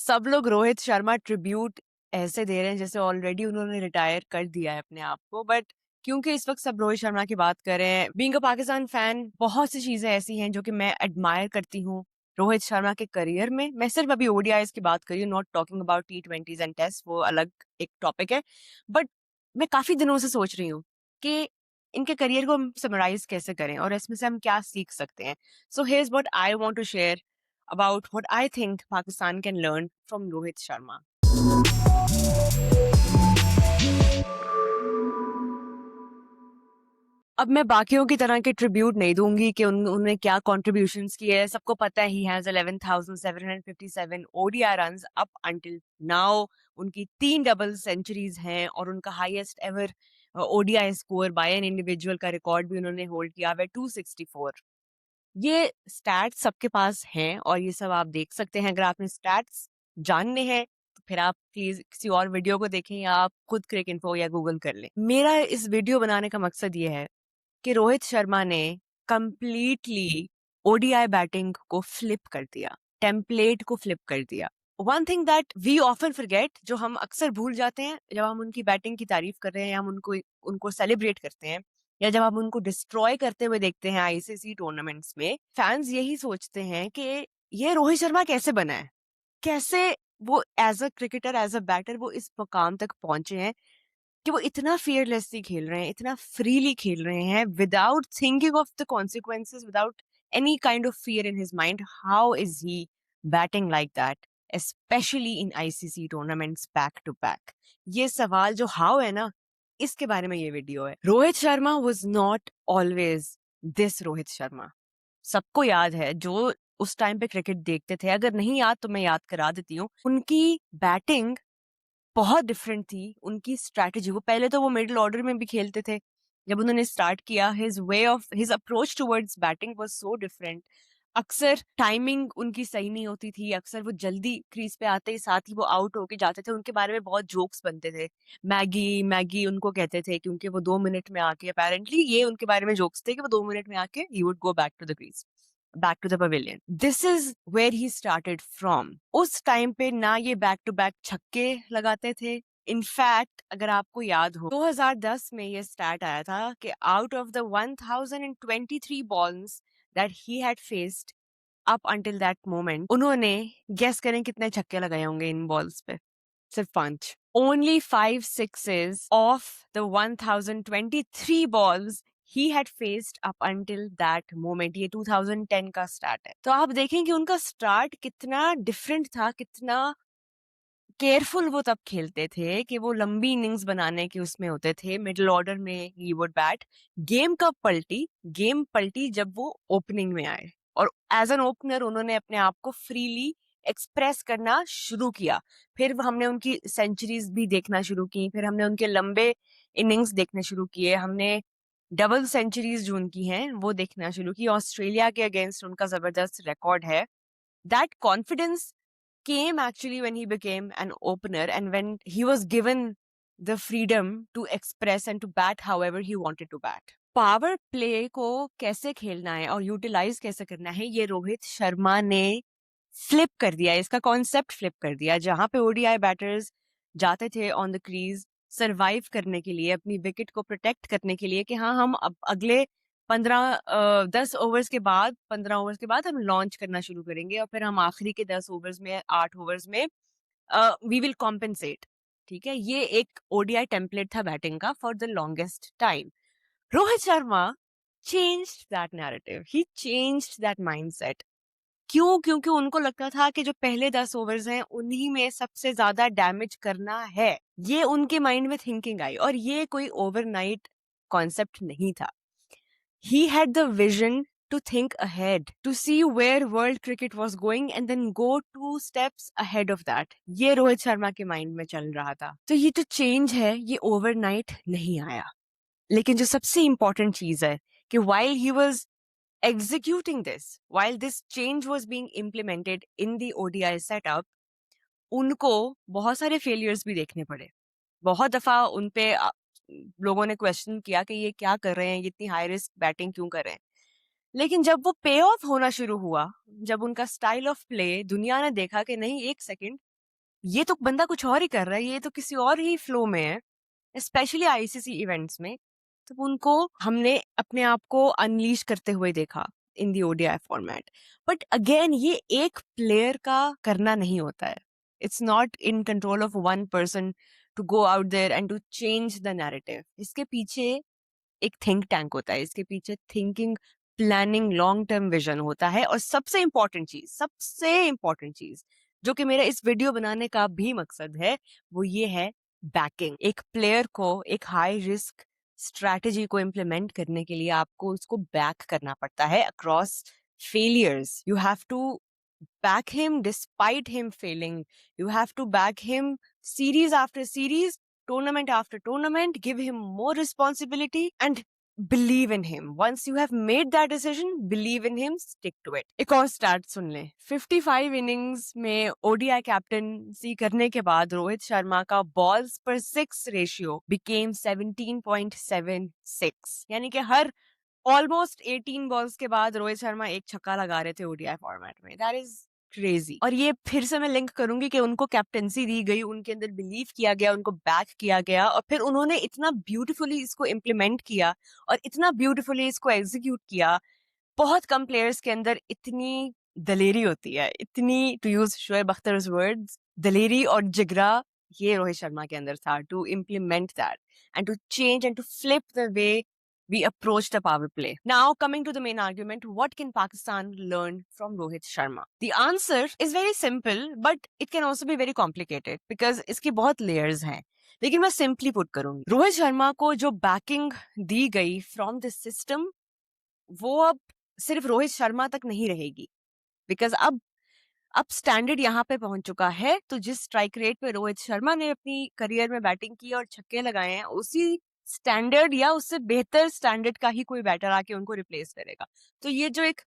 सब लोग रोहित शर्मा ट्रिब्यूट ऐसे दे रहे हैं जैसे ऑलरेडी उन्होंने रिटायर कर दिया है अपने आप को, बट क्योंकि इस वक्त सब रोहित शर्मा की बात कर रहे हैं, बीइंग अ पाकिस्तान फैन बहुत सी चीजें ऐसी हैं जो कि मैं एडमायर करती हूँ रोहित शर्मा के करियर में। मैं सिर्फ अभी ओडीआईज की बात कर रही हूँ, not talking about T20s and test, वो अलग एक टॉपिक है। बट मैं काफी दिनों से सोच रही हूँ कि इनके करियर को हम समराइज कैसे करें और इसमें से हम क्या सीख सकते हैं। So here's what I want to share about what I think Pakistan can learn from Rohit Sharma. अब मैं बाकियों की तरह के ट्रिब्यूट नहीं दूंगी कि उन्होंने क्या कॉन्ट्रीब्यूशंस किए हैं। सबको पता है he has 11,757 ODI runs up until now. उनकी 3 डबल सेंचुरीज हैं और उनका highest ever ODI score bye an individual का रिकॉर्ड भी उन्होंने होल्ड किया है 264। ये स्टैट्स सबके पास हैं और ये सब आप देख सकते हैं। अगर आपने स्टैट्स जानने हैं तो फिर आप प्लीज किसी और वीडियो को देखें या आप खुद क्रिक इन्फो या गूगल कर लें। मेरा इस वीडियो बनाने का मकसद ये है कि रोहित शर्मा ने कंप्लीटली ओडीआई बैटिंग को फ्लिप कर दिया, टेम्पलेट को फ्लिप कर दिया। One thing that we often forget, जो हम अक्सर भूल जाते हैं जब हम उनकी बैटिंग की तारीफ कर रहे हैं या हम उनको उनको सेलिब्रेट करते हैं या जब हम उनको डिस्ट्रॉय करते हुए देखते हैं आईसीसी टूर्नामेंट्स में, फैंस यही सोचते हैं कि ये रोहित शर्मा कैसे बना है, कैसे वो as a cricketer as a batter वो इस मुकाम तक पहुंचे हैं कि वो इतना फियरलेसली खेल रहे हैं, इतना फ्रीली खेल रहे हैं without thinking of the consequences, without any kind of fear in his mind. How is he batting like that, specially in ICC tournaments back to back? ये सवाल जो हाउ है ना, इसके बारे में ये वीडियो है। Rohit Sharma was not always this Rohit Sharma. सबको याद है जो उस टाइम पे क्रिकेट देखते थे, अगर नहीं याद तो मैं याद करा देती हूँ। उनकी बैटिंग बहुत डिफरेंट थी, उनकी स्ट्रैटेजी, वो पहले तो वो मिडिल ऑर्डर में भी खेलते थे। जब उन्होंने स्टार्ट किया, his approach towards batting was so different. अक्सर टाइमिंग उनकी सही नहीं होती थी, अक्सर वो जल्दी क्रीज पे आते ही साथ ही वो आउट होके जाते थे। उनके बारे में बहुत जोक्स बनते थे, मैगी मैगी उनको कहते थे क्योंकि वो 2 मिनट में आके, अपेरेंटली ये उनके बारे में जोक्स थे कि वो 2 मिनट में आके he would go back to the crease, back to the pavilion. This is where he started from. उस टाइम पे ना ये बैक टू बैक छक्के लगाते थे। इनफैक्ट अगर आपको याद हो 2010 में ये स्टैट आया था कि out of the 1023 balls that he had faced up until that moment, उन्होंने गेस करें कितने छक्के लगाए होंगे इन बॉल्स पे? सिर्फ 5। Only 5 6s of the 1023 balls he had faced up until that moment। ये 2010 का स्टार्ट है, तो आप देखें कि उनका स्टार्ट कितना डिफरेंट था, कितना केयरफुल वो तब खेलते थे कि वो लंबी इनिंग्स बनाने के उसमें होते थे। मिडिल ऑर्डर में ही वुड बैट। गेम कब पलटी? गेम पलटी जब वो ओपनिंग में आए और एज एन ओपनर उन्होंने अपने आप को फ्रीली एक्सप्रेस करना शुरू किया। फिर हमने उनकी सेंचुरीज भी देखना शुरू की, फिर हमने उनके लंबे इनिंग्स देखने शुरू किए, हमने डबल सेंचुरीज जो उनकी हैं वो देखना शुरू की। ऑस्ट्रेलिया के अगेंस्ट उनका जबरदस्त रिकॉर्ड है। That confidence came actually when he became an opener and when he was given the freedom to express and to bat however he wanted to bat। Power play को कैसे खेलना है और utilise कैसे करना है, ये रोहित शर्मा ने फ्लिप कर दिया, इसका कॉन्सेप्ट फ्लिप कर दिया। जहां पे ओडीआई बैटर्स जाते थे ऑन द क्रीज सरवाइव करने के लिए, अपनी विकेट को प्रोटेक्ट करने के लिए कि हाँ हम अब अगले 10 ओवर्स के बाद, 15 ओवर्स के बाद हम लॉन्च करना शुरू करेंगे और फिर हम आखिरी के 10 ओवर्स में, 8 ओवर्स में वी विल कॉम्पेंसेट। ठीक है, ये एक ओडीआई टेम्पलेट था बैटिंग का for the longest time. Rohit Sharma changed that narrative, he changed that mindset. क्यों? क्योंकि उनको लगता था कि जो पहले 10 ओवर्स हैं उन्हीं में सबसे ज्यादा डैमेज करना है। ये उनके माइंड में थिंकिंग आई और ये कोई ओवरनाइट कॉन्सेप्ट नहीं था। He had the vision to think ahead, to see where world cricket was going and then go 2 steps ahead of that। ये रोहित शर्मा के माइंड में चल रहा था। तो ये जो चेंज है ये ओवरनाइट नहीं आया, लेकिन जो सबसे इंपॉर्टेंट चीज है कि while he was executing this, while this change was being implemented in the ODI setup, उनको बहुत सारे फेलियर्स भी देखने पड़े। बहुत दफा उन पे लोगों ने क्वेश्चन किया कि ये क्या कर रहे हैं, ये इतनी हाई रिस्क बैटिंग क्यों कर रहे हैं। लेकिन जब वो पे ऑफ होना शुरू हुआ, जब उनका स्टाइल ऑफ प्ले दुनिया ने देखा कि नहीं एक सेकंड, ये तो बंदा कुछ और ही कर रहा है, ये तो किसी और ही फ्लो में है, स्पेशली आईसीसी इवेंट्स में। तो उनको हमने अपने आप को अनलीश करते हुए देखा in the ODI format. But again ये एक प्लेयर का करना नहीं होता है। It's not in control of one person to go out there and to change the narrative. इसके पीछे एक थिंक टैंक होता है, इसके पीछे thinking, planning, long term vision होता है। और सबसे इंपॉर्टेंट चीज जो कि मेरा इस वीडियो बनाने का भी मकसद है, वो ये है बैकिंग। एक प्लेयर को एक हाई रिस्क स्ट्रैटेजी को इम्प्लीमेंट करने के लिए आपको उसको बैक करना पड़ता है across failures. You have to back him despite him failing. You have to back him series after series, tournament after tournament, give him more responsibility and believe in him. Once you have made that decision, believe in him, stick to it. एक और start सुन ले। 55 innings में ODI captaincy करने के बाद रोहित शर्मा का balls पर 6 ratio became 17.76, यानी कि हर ऑलमोस्ट 18 बॉल्स के बाद रोहित शर्मा एक छक्का लगा रहे थे ओडीआई फॉर्मेट में। That is crazy. और ये फिर से मैं लिंक करूंगी कि उनको कैप्टेंसी दी गई, उनके अंदर बिलीव किया गया, उनको बैक किया गया, और फिर उन्होंने इतना ब्यूटीफुली इसको इम्प्लीमेंट किया और इतना ब्यूटीफुली इसको एग्जीक्यूट किया। बहुत कम प्लेयर्स के अंदर इतनी दलेरी होती है, इतनी, to use Shoaib Akhtar's words, दलेरी और जिगरा ये रोहित शर्मा के अंदर था, to implement that and to change and to flip the way we approached a power play. Now, coming to the main argument, what can Pakistan learn from Rohit Sharma? The answer is very simple, but it can also be very complicated because इसकी बहुत layers हैं. लेकिन मैं simply put करूंगी, रोहित शर्मा को जो banking दी गई from the system, वो अब सिर्फ रोहित शर्मा तक नहीं रहेगी। बिकॉज अब स्टैंडर्ड यहाँ पे पहुंच चुका है। तो जिस स्ट्राइक रेट पे रोहित शर्मा ने अपनी करियर में बैटिंग की और छक्के लगाए हैं, उसी स्टैंडर्ड या उससे बेहतर स्टैंडर्ड का ही कोई बैटर आके उनको रिप्लेस करेगा। तो ये जो एक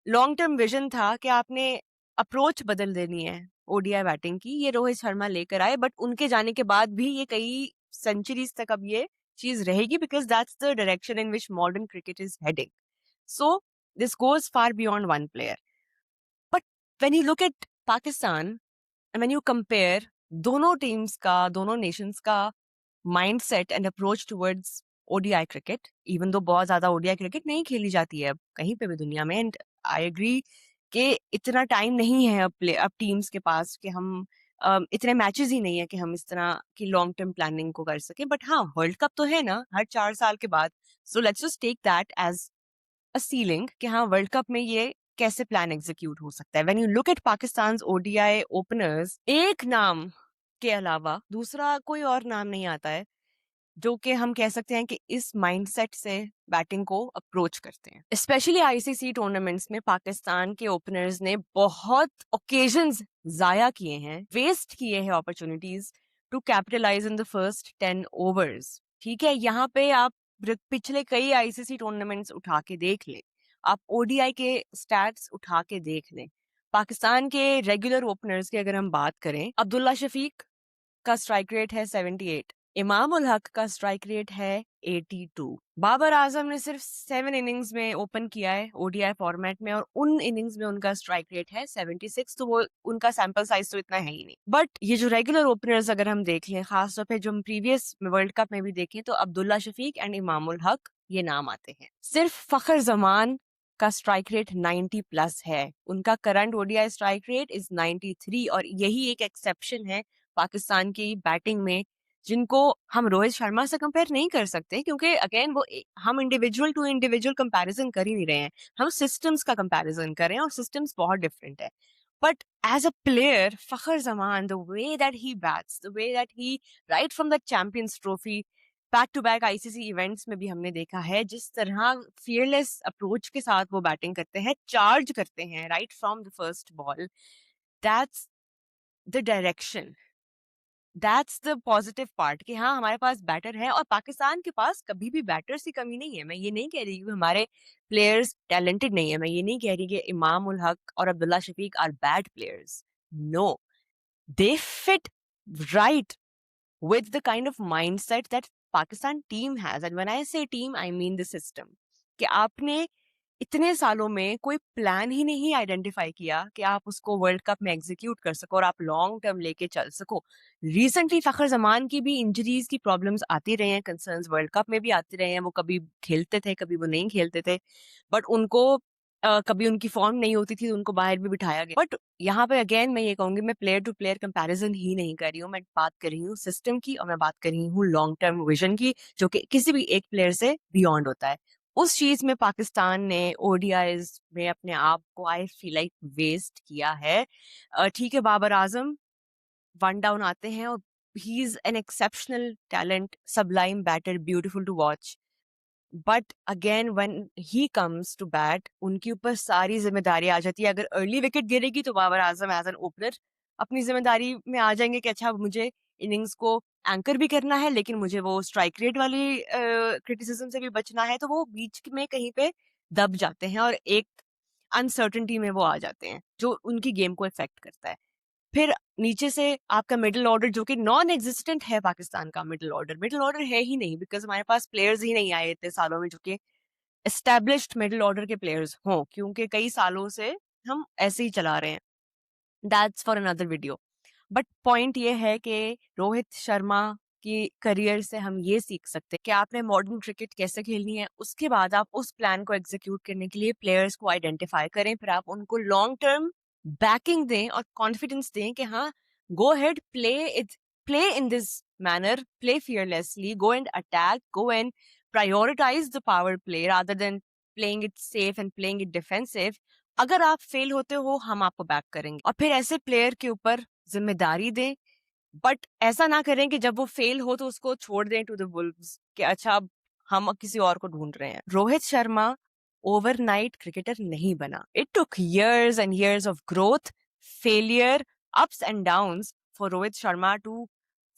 लॉन्ग टर्म विजन था कि आपने अप्रोच बदल देनी है ओडीआई बैटिंग की, ये रोहित शर्मा लेकर आए। बट उनके जाने के बाद भी ये कई सेंचुरीज तक अब ये चीज रहेगी, because that's the direction in which modern cricket is heading. So this goes far beyond one player. But when you look at Pakistan and when you compare दोनों टीम्स का, दोनों नेशंस का mindset and approach towards ODI cricket, even though बहुत ज्यादा ODI cricket नहीं खेली जाती है अब कहीं पे भी दुनिया में, एंड आई एग्री कि इतना टाइम नहीं है अब टीम्स के पास कि हम इतने मैचेस ही नहीं है कि हम इस तरह की लॉन्ग टर्म प्लानिंग को कर सके। बट हाँ, वर्ल्ड कप तो है ना हर 4 साल के बाद। So let's just take that as a ceiling कि हाँ, वर्ल्ड कप में ये कैसे प्लान एग्जीक्यूट हो सकता है। When you look at Pakistan ODI openers, एक नाम के अलावा दूसरा कोई और नाम नहीं आता है जो कि हम कह सकते हैं कि इस माइंडसेट से बैटिंग को अप्रोच करते हैं। स्पेशली आईसीसी टूर्नामेंट्स में पाकिस्तान के ओपनर्स ने बहुत ओकेजन्स जाया किए हैं, वेस्ट किए हैं opportunities to capitalise in the first 10 overs. ठीक है, यहाँ पे आप पिछले कई आईसीसी टूर्नामेंट्स उठा के देख लें, आप ओडीआई के स्टैट्स उठा के देख लें। पाकिस्तान के रेगुलर ओपनर्स की अगर हम बात करें, अब्दुल्ला शफीक का स्ट्राइक रेट है 78, इमाम उल हक का स्ट्राइक रेट है 82। बाबर आजम ने सिर्फ 7 इनिंग्स में ओपन किया है ओडीआई फॉर्मेट में, और उन इनिंग्स में उनका स्ट्राइक रेट है 76। तो वो उनका सैंपल साइज तो इतना है ही नहीं। बट ये जो रेगुलर ओपनर्स अगर हम देख लें, खासतौर पे जो हम प्रीवियस वर्ल्ड कप में भी देखें, तो अब्दुल्ला शफीक एंड इमाम उल हक ये नाम आते हैं। सिर्फ फखर जमान का स्ट्राइक रेट 90 प्लस है, उनका current ODI strike rate is 93, और यही एक एक्सेप्शन है पाकिस्तान की बैटिंग में, जिनको हम रोहित शर्मा से कंपेयर नहीं कर सकते, क्योंकि अगेन वो हम इंडिविजुअल टू इंडिविजुअल कंपैरिजन कर ही नहीं रहे हैं, हम सिस्टम्स का कंपैरिजन कर रहे हैं, और सिस्टम्स बहुत डिफरेंट है। But as a player, Fakhar Zaman, the way that he bats, the way that he, right from the Champions Trophy, back to back ICC events में भी हमने देखा है, जिस तरह फियरलेस अप्रोच के साथ वो बैटिंग करते हैं, चार्ज करते हैं right from the first ball. That's the direction, that's the positive part कि हाँ, हमारे पास बैटर है, और पाकिस्तान के पास कभी भी बैटर्स की कमी नहीं है। मैं ये नहीं कह रही कि हमारे प्लेयर्स टैलेंटेड नहीं है, मैं ये नहीं कह रही कि इमाम उल हक और Abdullah Shafique are bad players. No, they fit right with the kind of mindset that Pakistan team has. And when I say team, I mean the system. कि आपने इतने सालों में कोई प्लान ही नहीं आइडेंटिफाई किया कि आप उसको वर्ल्ड कप में एग्जीक्यूट कर सको और आप लॉन्ग टर्म लेके चल सको। रिसेंटली फ़खर ज़मान की भी इंजरीज की प्रॉब्लम्स आती रहे हैं, कंसर्न्स वर्ल्ड कप में भी आते रहे हैं। वो कभी खेलते थे, कभी वो नहीं खेलते थे, बट उनको कभी उनकी फॉर्म नहीं होती थी तो उनको बाहर भी बिठाया गया। बट यहाँ पे अगेन मैं ये कहूंगी, मैं प्लेयर टू प्लेयर कंपैरिजन ही नहीं कर रही हूँ, मैं बात कर रही हूँ सिस्टम की और मैं बात कर रही हूँ लॉन्ग टर्म विजन की, जो कि किसी भी एक प्लेयर से बियॉन्ड होता है। उस चीज में पाकिस्तान ने ओडीआईज में अपने आप को आई फील लाइक वेस्ट किया है। ठीक है, बाबर आजम वन डाउन आते हैं और he is an exceptional talent, sublime batter, beautiful to watch, but again when he comes to bat उनके ऊपर सारी जिम्मेदारी आ जाती है। अगर अर्ली विकेट गिरेगी तो Babar Azam as an opener अपनी जिम्मेदारी में आ जाएंगे कि अच्छा मुझे इनिंग्स को एंकर भी करना है, लेकिन मुझे वो स्ट्राइक रेट वाली क्रिटिसिज्म से भी बचना है, तो वो बीच में कहीं पे दब जाते हैं और एक अनसर्टेनिटी में वो आ जाते हैं जो उनकी गेम को इफेक्ट करता है। फिर नीचे से आपका मिडिल ऑर्डर जो कि नॉन एग्जिस्टेंट है, पाकिस्तान का मिडिल ऑर्डर है ही नहीं, बिकॉज हमारे पास प्लेयर्स ही नहीं आए इतने सालों में जो कि एस्टेब्लिश्ड मिडिल ऑर्डर के प्लेयर्स हों, क्योंकि कई सालों से हम ऐसे ही चला रहे हैं। That's for another video. But point ये है कि रोहित शर्मा की करियर से हम ये सीख सकते हैं कि आपने मॉडर्न क्रिकेट कैसे खेलनी है, उसके बाद आप उस प्लान को एग्जीक्यूट करने के लिए प्लेयर्स को आइडेंटिफाई करें, फिर आप उनको लॉन्ग टर्म बैकिंग दें और कॉन्फिडेंस दें कि हाँ, go ahead, play in this manner, play fearlessly, go and attack, go and prioritize the power play rather than playing it safe and playing it defensive. अगर आप फेल होते हो हम आपको बैक करेंगे, और फिर ऐसे प्लेयर के ऊपर जिम्मेदारी दें, बट ऐसा ना करें कि जब वो फेल हो तो उसको छोड़ दें टू द वुल्व्स कि अच्छा अब हम किसी और को ढूंढ रहे हैं। रोहित शर्मा ओवरनाइट क्रिकेटर नहीं बना। It took years and years of growth, failure, ups and downs for Rohit Sharma to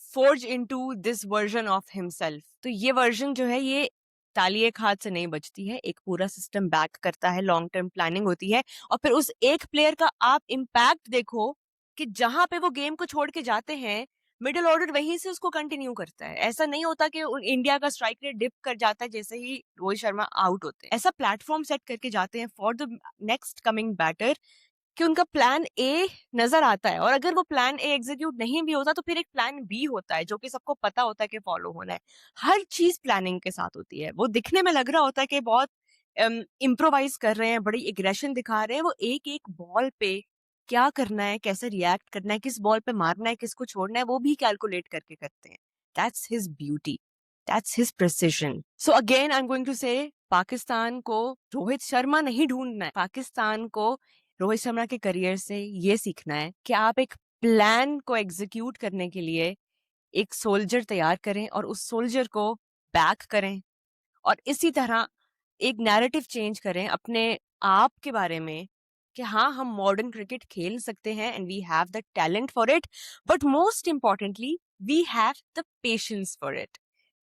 forge into this version of himself। तो ये वर्जन जो है ये ताली एक हाथ से नहीं बजती है, एक पूरा सिस्टम बैक करता है, लॉन्ग टर्म प्लानिंग होती है, और फिर उस एक प्लेयर का आप इम्पैक्ट देखो कि जहां पे वो गेम को छोड़ के जाते हैं मिडिल ऑर्डर वहीं से उसको कंटिन्यू करता है। ऐसा नहीं होता कि इंडिया का स्ट्राइक रेट डिप कर जाता है जैसे ही रोहित शर्मा आउट होते हैं। ऐसा प्लेटफॉर्म सेट करके जाते हैं for the next coming batter कि उनका प्लान ए नजर आता है, और अगर वो प्लान ए एग्जीक्यूट नहीं भी होता तो फिर एक प्लान बी होता है जो कि सबको पता होता है कि फॉलो होना है। हर चीज प्लानिंग के साथ होती है। वो दिखने में लग रहा होता है कि बहुत इम्प्रोवाइज कर रहे हैं, बड़ी एग्रेशन दिखा रहे हैं, वो एक एक बॉल पे क्या करना है, कैसे रिएक्ट करना है, किस बॉल पे मारना है, किसको छोड़ना है, वो भी कैलकुलेट करके करते हैं। That's his beauty, that's his precision. So again I am going to say, Pakistan को रोहित शर्मा नहीं ढूंढना है, पाकिस्तान को रोहित शर्मा के करियर से ये सीखना है कि आप एक प्लान को एग्जीक्यूट करने के लिए एक सोल्जर तैयार करें और उस सोल्जर को बैक करें, और इसी तरह एक नैरेटिव चेंज करें अपने आप के बारे में कि हाँ, हम मॉडर्न क्रिकेट खेल सकते हैं and we have the talent for it, but most importantly we have the patience for it,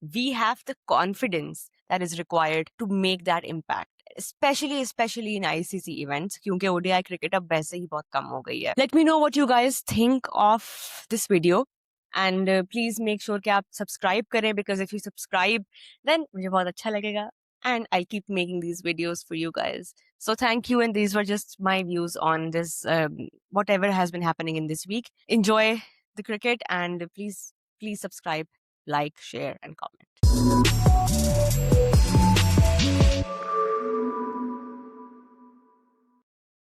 we have the confidence that is required to make that impact, especially in ICC events, क्योंकि ODI cricket अब वैसे ही बहुत कम हो गई है। Let me know what you guys think of this video and please make sure कि आप subscribe करें, because if you subscribe then मुझे बहुत अच्छा लगेगा and I'll keep making these videos for you guys. So thank you, and these were just my views on this whatever has been happening in this week. Enjoy the cricket and please subscribe, like, share, and comment.